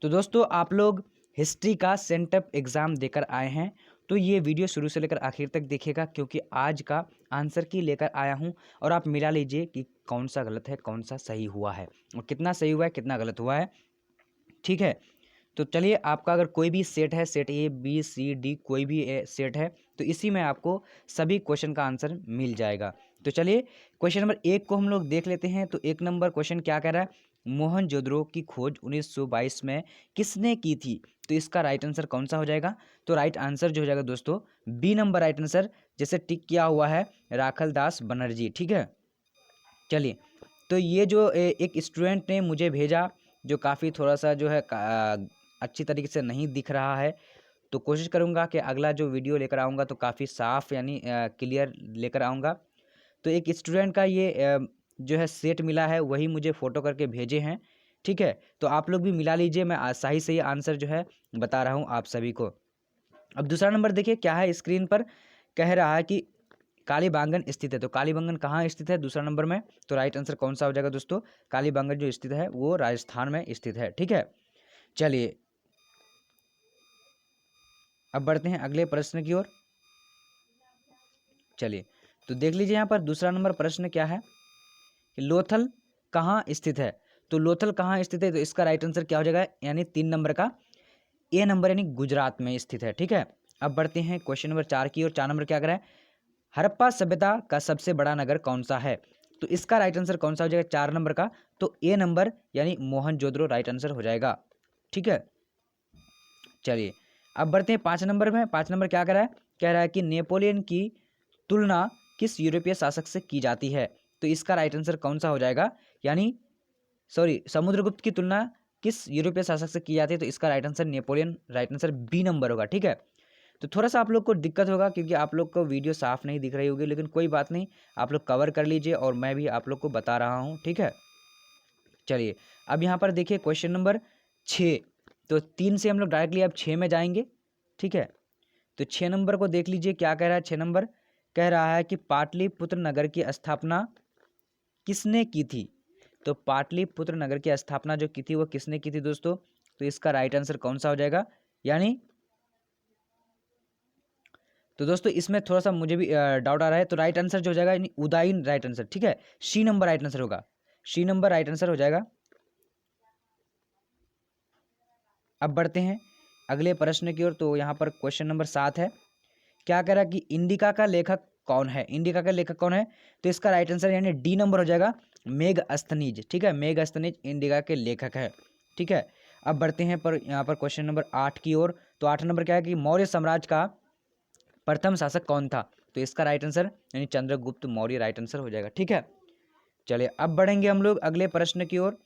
तो दोस्तों आप लोग हिस्ट्री का सेंटअप एग्ज़ाम देकर आए हैं, तो ये वीडियो शुरू से लेकर आखिर तक देखिएगा क्योंकि आज का आंसर की लेकर आया हूँ और आप मिला लीजिए कि कौन सा गलत है कौन सा सही हुआ है और कितना सही हुआ है कितना गलत हुआ है। ठीक है, तो चलिए आपका अगर कोई भी सेट है, set A B C D कोई भी सेट है, तो इसी में आपको सभी क्वेश्चन का आंसर मिल जाएगा। तो चलिए क्वेश्चन नंबर 1 को हम लोग देख लेते हैं। तो 1 नंबर क्वेश्चन क्या कह रहा है, मोहनजोदड़ो की खोज 1922 में किसने की थी? तो इसका राइट आंसर कौन सा हो जाएगा? तो राइट आंसर जो हो जाएगा दोस्तों बी नंबर राइट आंसर, जैसे टिक किया हुआ है राखल दास बनर्जी। ठीक है, चलिए तो ये जो एक स्टूडेंट ने मुझे भेजा जो काफ़ी थोड़ा सा जो है अच्छी तरीके से नहीं दिख रहा है, तो कोशिश करूँगा कि अगला जो वीडियो लेकर आऊँगा तो काफ़ी साफ यानी क्लियर लेकर आऊँगा। तो एक स्टूडेंट का ये जो है सेट मिला है, वही मुझे फ़ोटो करके भेजे हैं। ठीक है, तो आप लोग भी मिला लीजिए, मैं सही सही आंसर जो है बता रहा हूँ आप सभी को। अब दूसरा नंबर देखिए क्या है स्क्रीन पर, कह रहा है कि कालीबांगन स्थित है। तो कालीबांगन कहाँ स्थित है दूसरा नंबर में? तो राइट आंसर कौन सा हो जाएगा दोस्तों? कालीबांगन जो स्थित है वो राजस्थान में स्थित है। ठीक है, चलिए अब बढ़ते हैं अगले प्रश्न की ओर। चलिए तो देख लीजिए यहाँ पर दूसरा नंबर प्रश्न क्या है कि लोथल कहाँ स्थित है? तो लोथल कहाँ स्थित है? तो इसका राइट आंसर क्या हो जाएगा, यानी 3 नंबर का ए नंबर यानी गुजरात में स्थित है। ठीक है, अब बढ़ते हैं क्वेश्चन नंबर 4 की ओर। 4 नंबर क्या कर रहा है, हड़प्पा सभ्यता का सबसे बड़ा नगर कौन सा है? तो इसका राइट आंसर कौन सा हो जाएगा 4 नंबर का? तो ए नंबर यानी मोहनजोदड़ो राइट आंसर हो जाएगा। ठीक है, चलिए अब बढ़ते हैं 5 नंबर में। 5 नंबर क्या कर रहा है, कह रहा है कि नेपोलियन की तुलना किस यूरोपीय शासक से की जाती है? तो इसका राइट आंसर कौन सा हो जाएगा, यानी सॉरी समुद्रगुप्त की तुलना किस यूरोपीय शासक से की जाती है? तो इसका right answer Napoleon right answer B number होगा। ठीक है, तो थोड़ा सा आप लोग को दिक्कत होगा क्योंकि आप लोग को वीडियो साफ नहीं दिख रही होगी, लेकिन कोई बात नहीं, आप लोग कवर कर लीजिए और मैं भी आप लोग को बता रहा हूँ। ठीक है, चलिए अब यहाँ पर देखिए क्वेश्चन नंबर 6। तो 3 से हम लोग डायरेक्टली अब 6 में जाएंगे। ठीक है, तो 6 नंबर को देख लीजिए क्या कह रहा है। 6 नंबर कह रहा है कि पाटलिपुत्र नगर की स्थापना किसने की थी? तो पाटलिपुत्र नगर की स्थापना जो की थी वो किसने की थी दोस्तों? तो इसका राइट आंसर कौन सा हो जाएगा, यानी तो दोस्तों इसमें थोड़ा सा मुझे भी डाउट आ रहा है। तो राइट आंसर जो हो जाएगा यानी उदाइन राइट आंसर। ठीक है, सी नंबर राइट आंसर होगा, सी नंबर राइट आंसर हो जाएगा। अब बढ़ते हैं अगले प्रश्न की ओर। तो यहाँ पर क्वेश्चन नंबर 7 है, क्या कह रहा है कि इंडिका का लेखक कौन है? इंडिका का लेखक कौन है? तो इसका राइट आंसर यानी डी नंबर हो जाएगा, मेगस्थनीज। ठीक है, मेगस्थनीज इंडिका के लेखक है। ठीक है, अब बढ़ते हैं पर यहाँ पर क्वेश्चन नंबर 8 की ओर। तो 8 नंबर क्या है कि मौर्य साम्राज्य का प्रथम शासक कौन था? तो इसका राइट आंसर यानी चंद्रगुप्त मौर्य राइट आंसर हो जाएगा। ठीक है, चलिए अब बढ़ेंगे हम लोग अगले प्रश्न की ओर।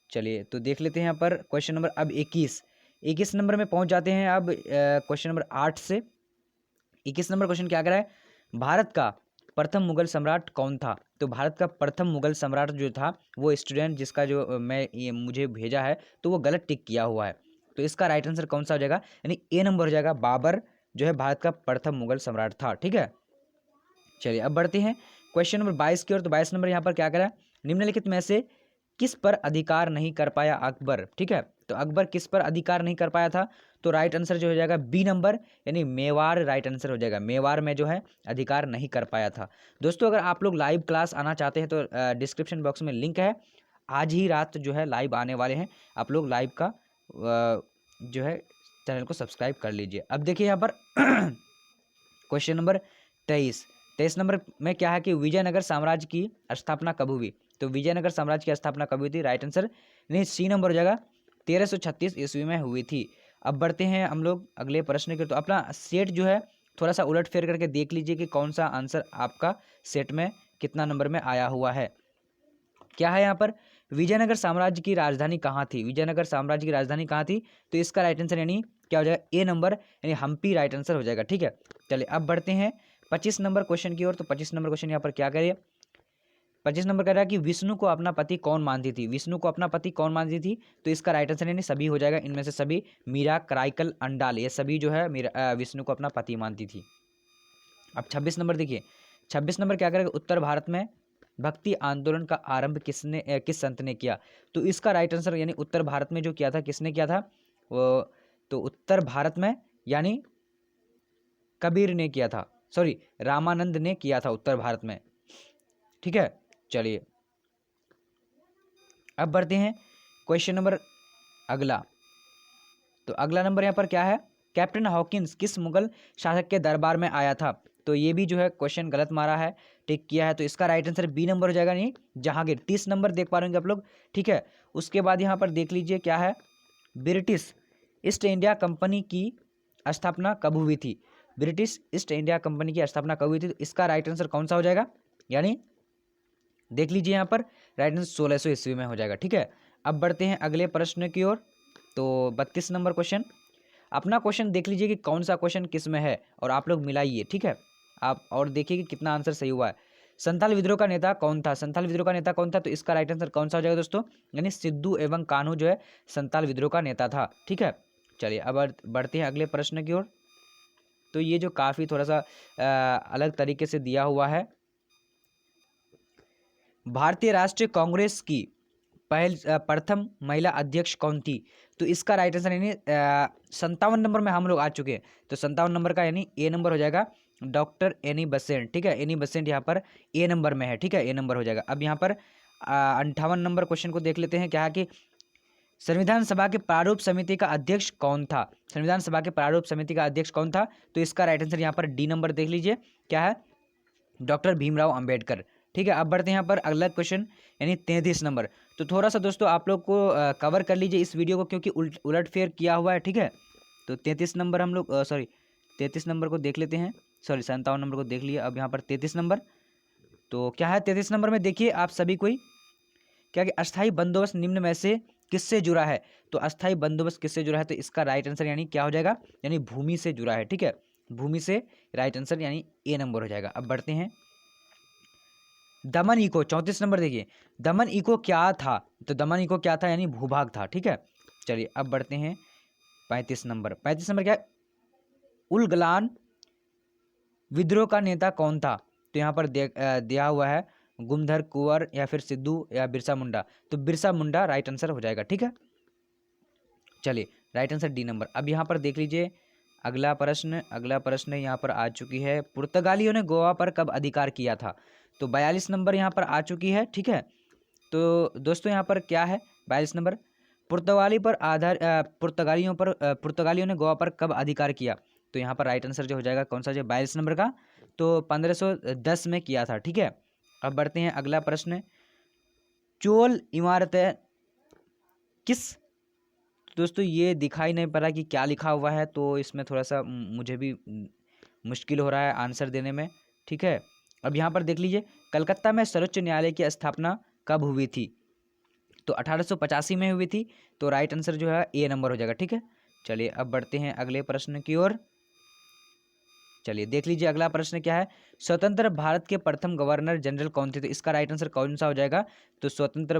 चलिए तो देख लेते हैं यहाँ पर क्वेश्चन नंबर अब 21 नंबर में पहुंच जाते हैं। अब क्वेश्चन नंबर 8 से 21 नंबर क्वेश्चन क्या कर रहा है, भारत का प्रथम मुगल सम्राट कौन था? तो भारत का प्रथम मुगल सम्राट जो था वो स्टूडेंट जिसका जो मैं ये मुझे भेजा है तो वो गलत टिक किया हुआ है। तो इसका राइट आंसर कौन सा हो जाएगा, यानी ए नंबर हो जाएगा, बाबर जो है भारत का प्रथम मुगल सम्राट था। ठीक है, चलिए अब बढ़ते हैं क्वेश्चन नंबर 22 की ओर। तो 22 नंबर यहाँ पर क्या करा है, निम्नलिखित में से किस पर अधिकार नहीं कर पाया अकबर? ठीक है, तो अकबर किस पर अधिकार नहीं कर पाया था? तो राइट आंसर जो हो जाएगा बी नंबर यानी मेवाड़ राइट आंसर हो जाएगा। मेवाड़ में जो है अधिकार नहीं कर पाया था। दोस्तों अगर आप लोग लाइव क्लास आना चाहते हैं तो डिस्क्रिप्शन बॉक्स में लिंक है, आज ही रात जो है लाइव आने वाले हैं। आप लोग लाइव का जो है चैनल को सब्सक्राइब कर लीजिए। अब देखिए यहाँ पर क्वेश्चन नंबर 23 नंबर में क्या है कि विजयनगर साम्राज्य की स्थापना कब हुई? तो विजयनगर साम्राज्य की स्थापना कब हुई थी? राइट आंसर नहीं सी नंबर हो जाएगा, 1336 ईस्वी में हुई थी। अब बढ़ते हैं हम लोग अगले प्रश्न के। तो अपना सेट जो है थोड़ा सा उलट फेर करके देख लीजिए कि कौन सा आंसर आपका सेट में कितना नंबर में आया हुआ है। क्या है यहाँ पर, विजयनगर साम्राज्य की राजधानी कहाँ थी? विजयनगर साम्राज्य की राजधानी कहाँ थी? तो इसका राइट आंसर यानी क्या हो जाएगा, ए नंबर यानी हम्पी राइट आंसर हो जाएगा। ठीक है, चलिए अब बढ़ते हैं 25 नंबर क्वेश्चन की ओर। तो 25 नंबर क्वेश्चन यहाँ पर क्या करिए, 25 नंबर कह रहा है कि विष्णु को अपना पति कौन मानती थी? विष्णु को अपना पति कौन मानती थी? तो इसका राइट आंसर यानी सभी हो जाएगा, इनमें से सभी, मीरा, कराइकल, अंडाल, ये सभी जो है मीरा विष्णु को अपना पति मानती थी। अब 26 नंबर देखिए, 26 नंबर क्या करेगा, उत्तर भारत में भक्ति आंदोलन का आरंभ किस संत ने किया? तो इसका राइट आंसर यानी उत्तर भारत में जो किया था, किसने किया था वो? तो उत्तर भारत में यानी कबीर ने किया था, सॉरी रामानंद ने किया था उत्तर भारत में। ठीक है, चलिए अब बढ़ते हैं क्वेश्चन नंबर अगला। तो अगला नंबर यहाँ पर क्या है? कैप्टन हॉकिंस किस मुगल शासक के दरबार में आया था? तो ये भी जो है क्वेश्चन गलत मारा है, टिक किया है, तो इसका राइट आंसर बी नंबर हो जाएगा, नहीं जहांगीर। 30 नंबर देख पा रहे होंगे आप लोग। ठीक है, उसके बाद यहाँ पर देख लीजिए क्या है, ब्रिटिश ईस्ट इंडिया कंपनी की स्थापना कब हुई थी? ब्रिटिश ईस्ट इंडिया कंपनी की स्थापना कब हुई थी? तो इसका राइट आंसर कौन सा हो जाएगा? यानी देख लीजिए यहाँ पर राइट आंसर 1600 ईस्वी में हो जाएगा। ठीक है, अब बढ़ते हैं अगले प्रश्न की ओर। तो 32 नंबर क्वेश्चन, अपना क्वेश्चन देख लीजिए कि कौन सा क्वेश्चन किस में है और आप लोग मिलाइए। ठीक है, आप और देखिए कि कितना आंसर सही हुआ है। संथाल विद्रोह का नेता कौन था? संथाल विद्रोह का नेता कौन था? तो इसका राइट आंसर कौन सा हो जाएगा दोस्तों? यानी सिद्धू एवं कान्हू जो है संथाल विद्रोह का नेता था। ठीक है, चलिए अब बढ़ते हैं अगले प्रश्न की ओर। तो ये जो काफ़ी थोड़ा सा अलग तरीके से दिया हुआ है, भारतीय राष्ट्रीय कांग्रेस की प्रथम महिला अध्यक्ष कौन थी? तो इसका राइट आंसर यानी 57 नंबर में हम लोग आ चुके हैं, तो 57 नंबर का यानी ए नंबर हो जाएगा, डॉक्टर एनी बेसेंट। ठीक है, एनी बेसेंट यहाँ पर ए नंबर में है। ठीक है, ए नंबर हो जाएगा। अब यहाँ पर 58 नंबर क्वेश्चन को देख लेते हैं, क्या है कि संविधान सभा के प्रारूप समिति का अध्यक्ष कौन था? संविधान सभा के प्रारूप समिति का अध्यक्ष कौन था? तो इसका राइट आंसर यहाँ पर डी नंबर देख लीजिए, क्या है, डॉक्टर भीमराव अंबेडकर। ठीक है, अब बढ़ते हैं यहाँ पर अगला क्वेश्चन यानी 33 नंबर। तो थोड़ा सा दोस्तों आप लोग को कवर कर लीजिए इस वीडियो को, क्योंकि उलट फेर किया हुआ है। ठीक है, तो 33 नंबर हम लोग 33 नंबर को देख लेते हैं, 57 नंबर को देख लिए। अब यहाँ पर 33 नंबर, तो क्या है 33 नंबर में देखिए आप सभी कोई, क्या कि अस्थाई बंदोबस्त निम्न में से किससे जुड़ा है? तो अस्थाई बंदोबस्त किससे जुड़ा है? तो इसका राइट आंसर यानी क्या हो जाएगा, यानी भूमि से जुड़ा है। ठीक है, भूमि से राइट आंसर यानी ए नंबर हो जाएगा। अब बढ़ते हैं दमन इको, 34 नंबर देखिए, दमन इको क्या था? तो दमन इको क्या था, यानी भूभाग था। ठीक है, चलिए अब बढ़ते हैं 35 नंबर। 35 नंबर क्या है, उलगलान विद्रोह का नेता कौन था? तो यहाँ पर दिया हुआ है गुमधर कुंवर या फिर सिद्धू या बिरसा मुंडा। तो बिरसा मुंडा राइट आंसर हो जाएगा। ठीक है, चलिए राइट आंसर डी नंबर। अब यहाँ पर देख लीजिए अगला प्रश्न यहाँ पर आ चुकी है, पुर्तगालियों ने गोवा पर कब अधिकार किया था? तो 42 नंबर यहाँ पर आ चुकी है। ठीक है, तो दोस्तों यहाँ पर क्या है 42 नंबर, पुर्तगालियों ने गोवा पर कब अधिकार किया? तो यहाँ पर राइट आंसर जो हो जाएगा कौन सा, जो 42 नंबर का, तो 1510 में किया था। ठीक है, अब बढ़ते हैं अगला प्रश्न, चोल इमारतें किस, दोस्तों ये दिखाई नहीं पड़ रहा कि क्या लिखा हुआ है, तो इसमें थोड़ा सा मुझे भी मुश्किल हो रहा है आंसर देने में। ठीक है, अब यहाँ पर देख लीजिए कलकत्ता में सर्वोच्च न्यायालय की स्थापना कब हुई थी? तो 1885 में हुई थी, तो राइट आंसर जो है ए नंबर हो जाएगा। ठीक है, चलिए अब बढ़ते हैं अगले प्रश्न की ओर। चलिए देख लीजिए अगला प्रश्न क्या है, स्वतंत्र भारत के प्रथम गवर्नर जनरल कौन थे? तो इसका राइट आंसर कौन सा हो जाएगा? तो स्वतंत्र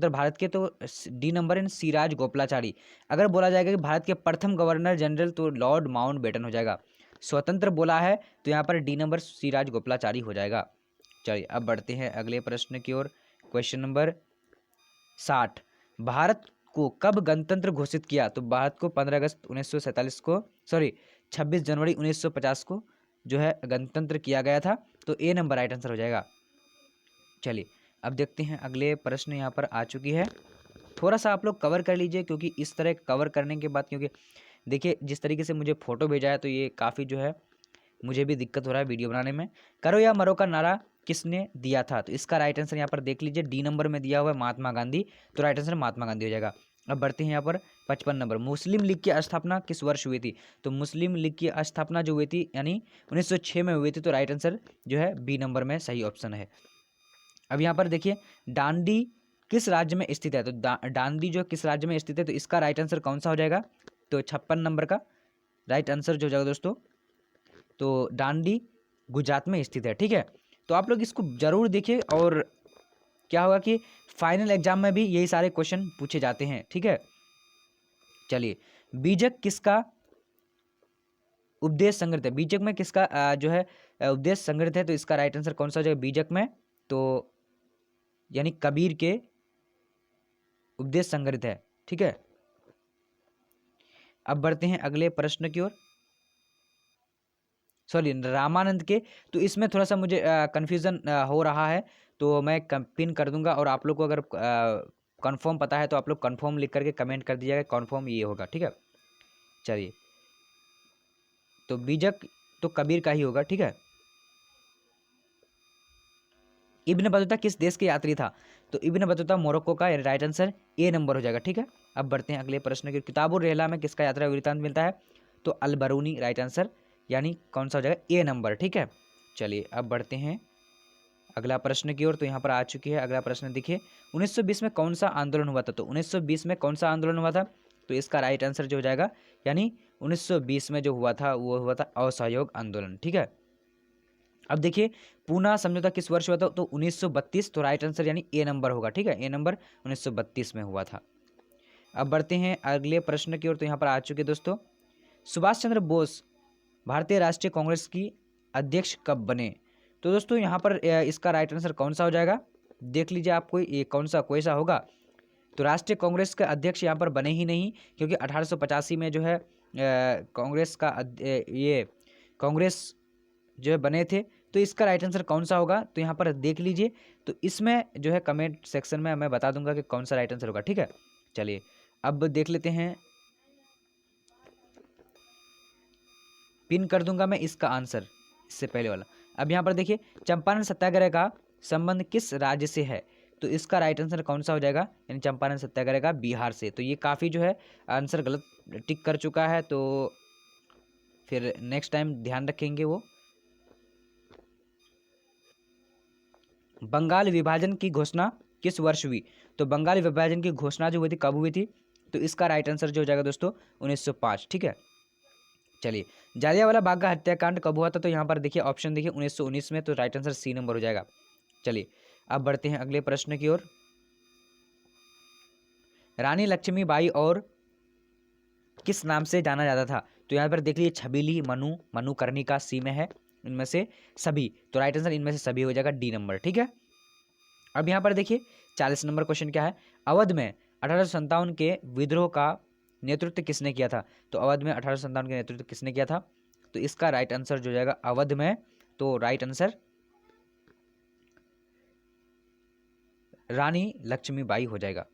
भारत के, तो D number in Siraj Gopalachari. अगर बोला जाएगा कि भारत के प्रथम गवर्नर जनरल, तो लॉर्ड माउंटबेटन हो जाएगा। स्वतंत्र बोला है तो यहाँ पर डी नंबर सिराज गोपालाचारी हो जाएगा। चलिए अब बढ़ते हैं अगले प्रश्न की ओर। क्वेश्चन नंबर 60, भारत को कब गणतंत्र घोषित किया? तो भारत को 15 अगस्त 1947 को, 26 जनवरी 1950 को जो है गणतंत्र किया गया था। तो ए नंबर राइट आंसर हो जाएगा। चलिए अब देखते हैं अगले प्रश्न यहाँ पर आ चुकी है, थोड़ा सा आप लोग कवर कर लीजिए, क्योंकि इस तरह कवर करने के बाद, क्योंकि देखिए जिस तरीके से मुझे फ़ोटो भेजा है, तो ये काफ़ी जो है मुझे भी दिक्कत हो रहा है वीडियो बनाने में। करो या मरो का नारा किसने दिया था? तो इसका राइट आंसर यहाँ पर देख लीजिए डी नंबर में दिया हुआ है महात्मा गांधी, तो राइट आंसर महात्मा गांधी हो जाएगा। अब बढ़ते हैं यहाँ पर 55 नंबर, मुस्लिम लीग की स्थापना किस वर्ष हुई थी? तो मुस्लिम लीग की स्थापना जो हुई थी यानी 1906 में हुई थी, तो राइट आंसर जो है बी नंबर में सही ऑप्शन है। अब यहाँ पर देखिए डांडी किस राज्य में स्थित है? तो डांडी जो किस राज्य में स्थित है, तो इसका राइट आंसर कौन सा हो जाएगा? तो 56 नंबर का राइट आंसर जो हो जाएगा दोस्तों, तो डांडी गुजरात में स्थित है। ठीक है, तो आप लोग इसको जरूर देखिए, और क्या होगा कि फाइनल एग्जाम में भी यही सारे क्वेश्चन पूछे जाते हैं। ठीक है, चलिए बीजक किसका उपदेश संग्रहित है? बीजक में किसका जो है उपदेश संग्रहित है? तो इसका राइट आंसर कौन सा हो जाएगा? बीजक में तो यानी कबीर के उपदेश संग्रहित है। ठीक है, अब बढ़ते हैं अगले प्रश्न की ओर। सॉरी, रामानंद के। तो इसमें थोड़ा सा मुझे कन्फ्यूज़न हो रहा है, तो मैं पिन कर दूंगा, और आप लोग को अगर कंफर्म पता है तो आप लोग कंफर्म लिख करके कमेंट कर दीजिएगा, कंफर्म ये होगा। ठीक है, चलिए, तो बीजक तो कबीर का ही होगा। ठीक है, इब्न बतूता किस देश के यात्री था? तो इब्न बतूता मोरक्को का, राइट आंसर ए नंबर हो जाएगा। ठीक है, अब बढ़ते हैं अगले प्रश्न की। किताबुर रहला में किसका यात्रा वृत्तांत मिलता है? तो अल बरूनी, राइट आंसर, यानी कौन सा हो जाएगा? ए नंबर। ठीक है, चलिए अब बढ़ते हैं अगला प्रश्न की ओर। तो यहाँ पर आ चुकी है अगला प्रश्न, देखिए 1920 में कौन सा आंदोलन हुआ था? तो 1920 में कौन सा आंदोलन हुआ था? तो इसका राइट आंसर जो हो जाएगा, यानी 1920 में जो हुआ था वो हुआ था असहयोग आंदोलन। ठीक है, अब देखिए पूना समझौता किस वर्ष हुआ था? तो 1932, तो राइट आंसर यानी ए नंबर होगा। ठीक है, ए नंबर 1932 में हुआ था। अब बढ़ते हैं अगले प्रश्न की ओर। तो यहाँ पर आ चुके दोस्तों, सुभाष चंद्र बोस भारतीय राष्ट्रीय कांग्रेस की अध्यक्ष कब बने? तो दोस्तों यहाँ पर इसका राइट आंसर कौन सा हो जाएगा? देख लीजिए आपको, ये कौन सा कोई सा होगा? तो राष्ट्रीय कांग्रेस के अध्यक्ष यहाँ पर बने ही नहीं, क्योंकि 1885 में जो है कांग्रेस का ये कांग्रेस जो है बने थे। तो इसका राइट आंसर कौन सा होगा? तो यहाँ पर देख लीजिए, तो इसमें जो है कमेंट सेक्शन में मैं बता दूंगा कि कौन सा राइट आंसर होगा। ठीक है, चलिए अब देख लेते हैं, पिन कर दूंगा मैं इसका आंसर, इससे पहले वाला। अब यहाँ पर देखिए, चंपारण सत्याग्रह का संबंध किस राज्य से है? तो इसका राइट आंसर कौन सा हो जाएगा? यानी चंपारण सत्याग्रह का बिहार से। तो ये काफ़ी जो है आंसर गलत टिक कर चुका है, तो फिर नेक्स्ट टाइम ध्यान रखेंगे वो। बंगाल विभाजन की घोषणा किस वर्ष हुई? तो बंगाल विभाजन की घोषणा जो हुई थी कब हुई थी? तो इसका राइट आंसर जो हो जाएगा दोस्तों 1905। ठीक है, चलिए, जालियांवाला बाग का हत्याकांड कब हुआ था? तो यहाँ पर देखिए ऑप्शन देखिए 1919 में, तो राइट आंसर सी नंबर हो जाएगा। चलिए अब बढ़ते हैं अगले प्रश्न की ओर। रानी लक्ष्मीबाई और किस नाम से जाना जाता था? तो यहाँ पर देख लीजिए, छबीली, मनु, मनुकर्णिका, सी में है, इनमें से सभी। तो राइट आंसर इनमें से सभी हो जाएगा, डी नंबर। ठीक है, अब यहाँ पर देखिए 40 नंबर क्वेश्चन क्या है? अवध में 1857 के विद्रोह का नेतृत्व किसने किया था? तो अवध में 1857 के नेतृत्व किसने किया था? तो इसका राइट आंसर जो जाएगा अवध में, तो राइट आंसर रानी लक्ष्मीबाई हो जाएगा।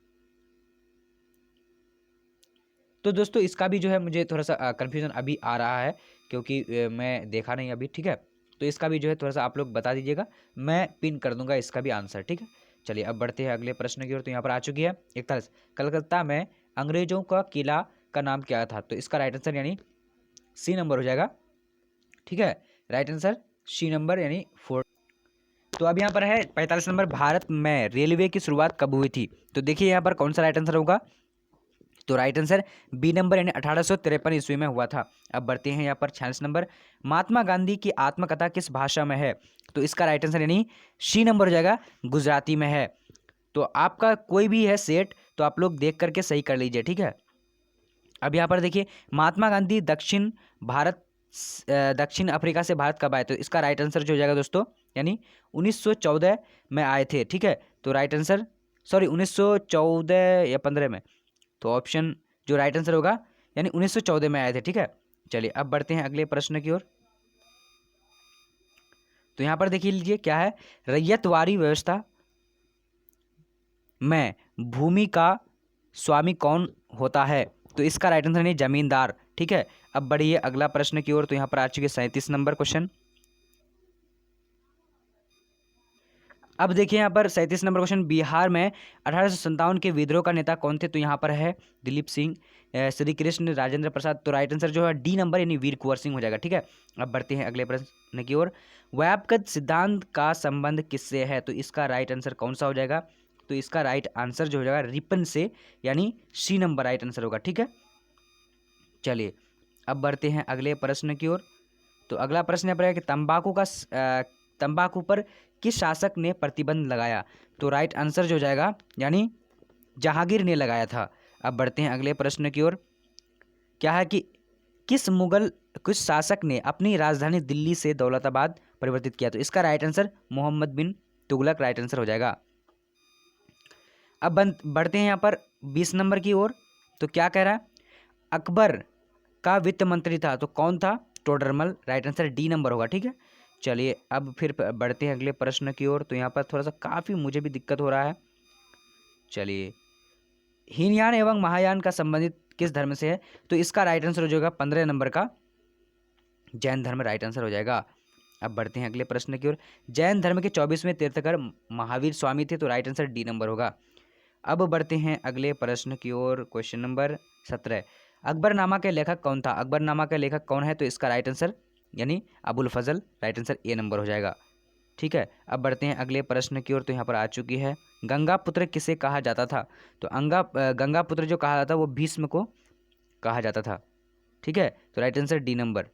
तो दोस्तों इसका भी जो है मुझे थोड़ा सा कन्फ्यूजन अभी आ रहा है, क्योंकि मैं देखा नहीं अभी। ठीक है, तो इसका भी जो है थोड़ा सा आप लोग बता दीजिएगा, मैं पिन कर दूंगा इसका भी आंसर। ठीक है, चलिए अब बढ़ते हैं अगले प्रश्न की ओर। तो यहाँ पर आ चुकी है 41, कलकत्ता में अंग्रेजों का किला का नाम क्या था? तो इसका राइट आंसर यानी सी नंबर हो जाएगा। ठीक है, राइट आंसर सी नंबर यानी 4। तो अब यहाँ पर है 45 नंबर, भारत में रेलवे की शुरुआत कब हुई थी? तो देखिए यहाँ पर कौन सा राइट आंसर होगा? तो राइट आंसर बी नंबर यानी 1853 ईस्वी में हुआ था। अब बढ़ते हैं यहाँ पर 46 नंबर, महात्मा गांधी की आत्मकथा किस भाषा में है? तो इसका राइट आंसर यानी सी नंबर हो जाएगा, गुजराती में है। तो आपका कोई भी है सेट, तो आप लोग देख करके सही कर लीजिए। ठीक है, अब यहाँ पर देखिए, महात्मा गांधी दक्षिण अफ्रीका से भारत कब आए? तो इसका राइट आंसर जो हो जाएगा दोस्तों, यानी 1914 में आए थे। ठीक है, तो राइट आंसर, सॉरी 1914 या 15 में, तो ऑप्शन जो राइट आंसर होगा यानी 1914 में आए थे। ठीक है, चलिए अब बढ़ते हैं अगले प्रश्न की ओर। तो यहाँ पर देखिए लीजिए क्या है, रैयतवाड़ी व्यवस्था में भूमि का स्वामी कौन होता है? तो इसका राइट आंसर नहीं, जमींदार। ठीक है, अब बढ़िए अगला प्रश्न की ओर। तो यहाँ पर आ चुके 37 नंबर क्वेश्चन। अब देखिए यहाँ पर 37 नंबर क्वेश्चन, बिहार में 1857 के विद्रोह का नेता कौन थे? तो यहाँ पर है दिलीप सिंह, श्री कृष्ण, राजेंद्र प्रसाद। तो राइट आंसर जो है डी नंबर यानी वीर कुंवर सिंह हो जाएगा। ठीक है, अब बढ़ते हैं अगले प्रश्न की ओर। व्यापक सिद्धांत का संबंध किससे है? तो इसका राइट आंसर कौन सा हो जाएगा? तो इसका राइट आंसर जो हो जाएगा रिपन से, यानी सी नंबर राइट आंसर होगा। ठीक है, चलिए अब बढ़ते हैं अगले प्रश्न की ओर। तो अगला प्रश्न यहाँ पर है कि तंबाकू पर किस शासक ने प्रतिबंध लगाया? तो राइट आंसर जो हो जाएगा यानी जहांगीर ने लगाया था। अब बढ़ते हैं अगले प्रश्न की ओर। क्या है कि किस शासक ने अपनी राजधानी दिल्ली से दौलताबाद परिवर्तित किया? तो इसका राइट आंसर मोहम्मद बिन तुगलक राइट आंसर हो जाएगा। अब बढ़ते हैं यहाँ पर 20 नंबर की ओर। तो क्या कह रहा है, अकबर का वित्त मंत्री था, तो कौन था, Todarmal, right answer D number होगा। ठीक है, चलिए अब फिर बढ़ते हैं अगले प्रश्न की ओर। तो यहाँ पर थोड़ा सा काफ़ी मुझे भी दिक्कत हो रहा है। चलिए, हीनयान एवं महायान का संबंधित किस धर्म से है, तो इसका राइट आंसर हो जाएगा 15 नंबर का जैन धर्म राइट आंसर हो जाएगा। अब बढ़ते हैं अगले प्रश्न की ओर। जैन धर्म के 24वें तीर्थंकर महावीर स्वामी थे, तो राइट आंसर डी नंबर होगा। अब बढ़ते हैं अगले प्रश्न की ओर, क्वेश्चन नंबर 17। अकबरनामा के लेखक कौन था, अकबरनामा के लेखक कौन है, तो इसका राइट आंसर यानी अबुल फजल, राइट आंसर ए नंबर हो जाएगा। ठीक है, अब बढ़ते हैं अगले प्रश्न की ओर। तो यहाँ पर आ चुकी है, गंगा पुत्र किसे कहा जाता था, तो गंगा पुत्र जो कहा जाता वो भीष्म को कहा जाता था। ठीक है, तो राइट आंसर डी नंबर।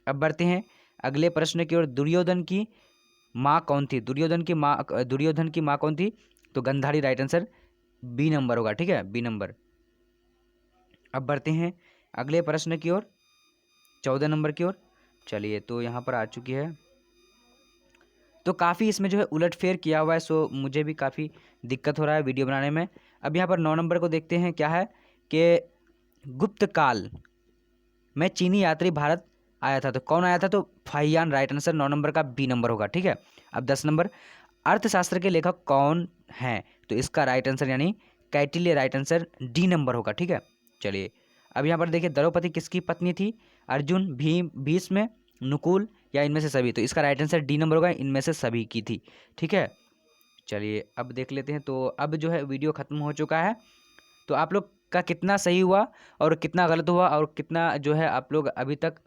अब बढ़ते हैं अगले प्रश्न की ओर। दुर्योधन की माँ कौन थी, दुर्योधन की माँ कौन थी, तो Gandhari, right answer B number होगा। ठीक है, बी नंबर। अब बढ़ते हैं अगले प्रश्न की ओर, 14 नंबर की ओर। चलिए, तो यहाँ पर आ चुकी है, तो काफ़ी इसमें जो है उलटफेर किया हुआ है, सो मुझे भी काफ़ी दिक्कत हो रहा है वीडियो बनाने में। अब यहाँ पर 9 नंबर को देखते हैं, क्या है कि गुप्त काल में चीनी यात्री भारत आया था, तो कौन आया था, तो फाहियान, राइट आंसर 9 नंबर का बी नंबर होगा। ठीक है, अब 10 नंबर, अर्थशास्त्र के लेखक कौन हैं, तो इसका राइट आंसर यानी कैटिल्य, राइट आंसर डी नंबर होगा। ठीक है, चलिए अब यहाँ पर देखिए, द्रौपदी किसकी पत्नी थी, अर्जुन, भीष्म, नुकुल या इनमें से सभी, तो इसका राइट आंसर डी नंबर होगा, इनमें से सभी की थी। ठीक है, चलिए अब देख लेते हैं। तो अब जो है वीडियो ख़त्म हो चुका है, तो आप लोग का कितना सही हुआ और कितना गलत हुआ, और कितना जो है आप लोग अभी तक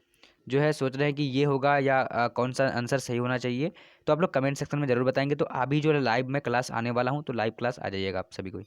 जो है सोच रहे हैं कि ये होगा या कौन सा आंसर सही होना चाहिए, तो आप लोग कमेंट सेक्शन में ज़रूर बताएंगे। तो अभी जो है लाइव में क्लास आने वाला हूँ, तो लाइव क्लास आ जाइएगा आप सभी को।